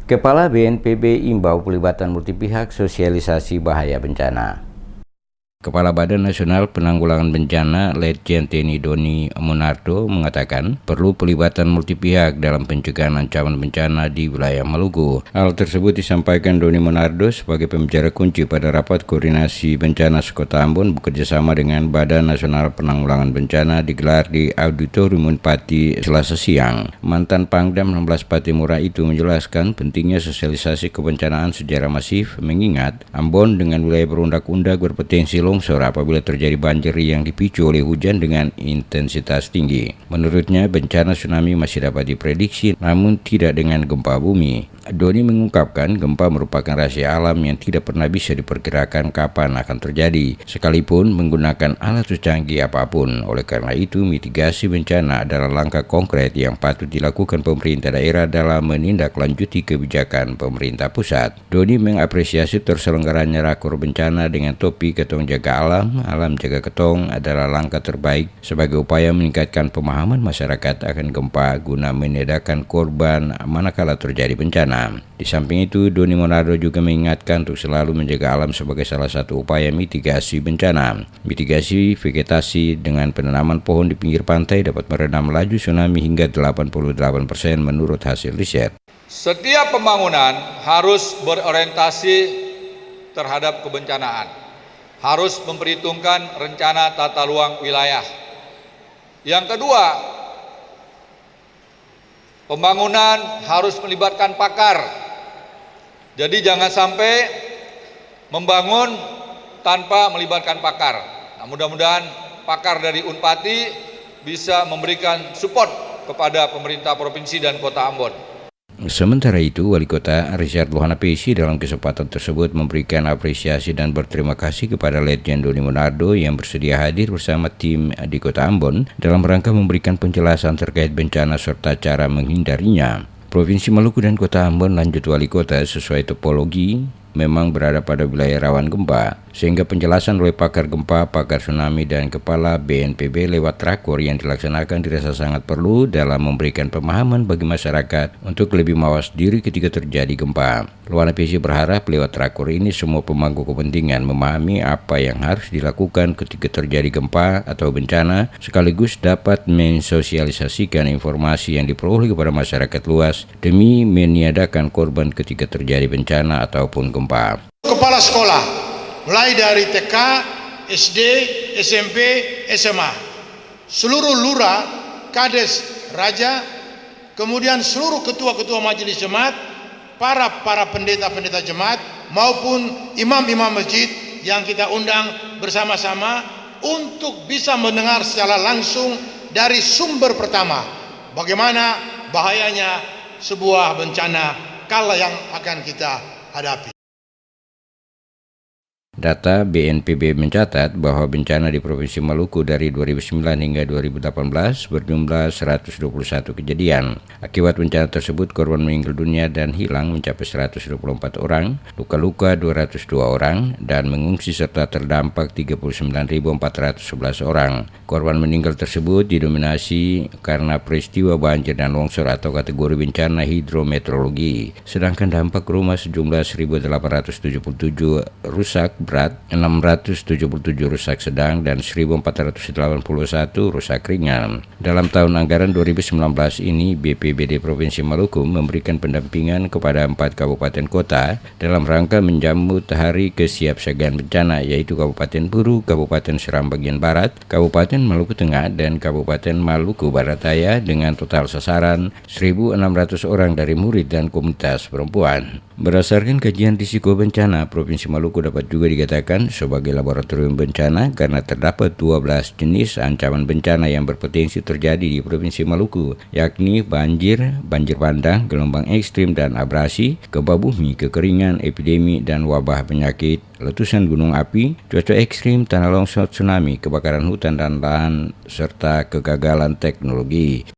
Kepala BNPB imbau pelibatan multipihak sosialisasi bahaya bencana. Kepala Badan Nasional Penanggulangan Bencana Letjen TNI Doni Monardo mengatakan perlu pelibatan multipihak dalam pencegahan ancaman bencana di wilayah Maluku. Hal tersebut disampaikan Doni Monardo sebagai pembicara kunci pada rapat koordinasi bencana sekota Ambon bekerjasama dengan Badan Nasional Penanggulangan Bencana digelar di Auditorium Unpati Selasa siang. Mantan Pangdam 16 Patimura itu menjelaskan pentingnya sosialisasi kebencanaan secara masif mengingat Ambon dengan wilayah berundak-undak berpotensi longsor apabila terjadi banjir yang dipicu oleh hujan dengan intensitas tinggi. Menurutnya, bencana tsunami masih dapat diprediksi, namun tidak dengan gempa bumi. Doni mengungkapkan gempa merupakan rahasia alam yang tidak pernah bisa diperkirakan kapan akan terjadi, sekalipun menggunakan alat secanggih apapun. Oleh karena itu, mitigasi bencana adalah langkah konkret yang patut dilakukan pemerintah daerah dalam menindaklanjuti kebijakan pemerintah pusat. Doni mengapresiasi terselenggaranya rakor bencana dengan topik Ketong Jaga Alam, Alam Jaga Ketong adalah langkah terbaik sebagai upaya meningkatkan pemahaman masyarakat akan gempa guna menedakan korban manakala terjadi bencana. Di samping itu, Doni Monardo juga mengingatkan untuk selalu menjaga alam sebagai salah satu upaya mitigasi bencana. Mitigasi vegetasi dengan penanaman pohon di pinggir pantai dapat meredam laju tsunami hingga 88% menurut hasil riset. Setiap pembangunan harus berorientasi terhadap kebencanaan. Harus memperhitungkan rencana tata ruang wilayah. Yang kedua, pembangunan harus melibatkan pakar. Jadi jangan sampai membangun tanpa melibatkan pakar. Nah, mudah-mudahan pakar dari Unpati bisa memberikan support kepada pemerintah provinsi dan kota Ambon. Sementara itu, Wali Kota Richard Lohana Pesi dalam kesempatan tersebut memberikan apresiasi dan berterima kasih kepada Letjen Doni Monardo yang bersedia hadir bersama tim di Kota Ambon dalam rangka memberikan penjelasan terkait bencana serta cara menghindarinya. Provinsi Maluku dan Kota Ambon, lanjut Wali Kota, sesuai topologi memang berada pada wilayah rawan gempa, sehingga penjelasan oleh pakar gempa, pakar tsunami, dan kepala BNPB lewat rakor yang dilaksanakan dirasa sangat perlu dalam memberikan pemahaman bagi masyarakat untuk lebih mawas diri ketika terjadi gempa. Lohana Pesi berharap lewat rakor ini semua pemangku kepentingan memahami apa yang harus dilakukan ketika terjadi gempa atau bencana, sekaligus dapat mensosialisasikan informasi yang diperoleh kepada masyarakat luas demi meniadakan korban ketika terjadi bencana ataupun gempa. Kepala sekolah, mulai dari TK, SD, SMP, SMA, seluruh lurah, kades, raja, kemudian seluruh ketua-ketua majelis jemaat, para pendeta-pendeta jemaat, maupun imam-imam masjid yang kita undang bersama-sama untuk bisa mendengar secara langsung dari sumber pertama bagaimana bahayanya sebuah bencana kala yang akan kita hadapi. Data BNPB mencatat bahwa bencana di Provinsi Maluku dari 2009 hingga 2018 berjumlah 121 kejadian. Akibat bencana tersebut, korban meninggal dunia dan hilang mencapai 124 orang, luka-luka 202 orang, dan mengungsi serta terdampak 39.411 orang. Korban meninggal tersebut didominasi karena peristiwa banjir dan longsor atau kategori bencana hidrometeorologi, sedangkan dampak rumah sejumlah 1.877 rusak berat, 677 rusak sedang, dan 1.481 rusak ringan. Dalam tahun anggaran 2019 ini, BPBD Provinsi Maluku memberikan pendampingan kepada 4 kabupaten kota dalam rangka menjambut Hari Kesiapsiagaan Bencana, yaitu Kabupaten Buru, Kabupaten Seram bagian Barat, Kabupaten Maluku Tengah, dan Kabupaten Maluku Barat Daya dengan total sasaran 1.600 orang dari murid dan komunitas perempuan. Berdasarkan kajian risiko bencana, Provinsi Maluku dapat juga dikatakan sebagai laboratorium bencana karena terdapat 12 jenis ancaman bencana yang berpotensi terjadi di Provinsi Maluku, yakni banjir, banjir bandang, gelombang ekstrim dan abrasi, gempa bumi, kekeringan, epidemi dan wabah penyakit, letusan gunung api, cuaca ekstrim, tanah longsor, tsunami, kebakaran hutan dan lahan, serta kegagalan teknologi.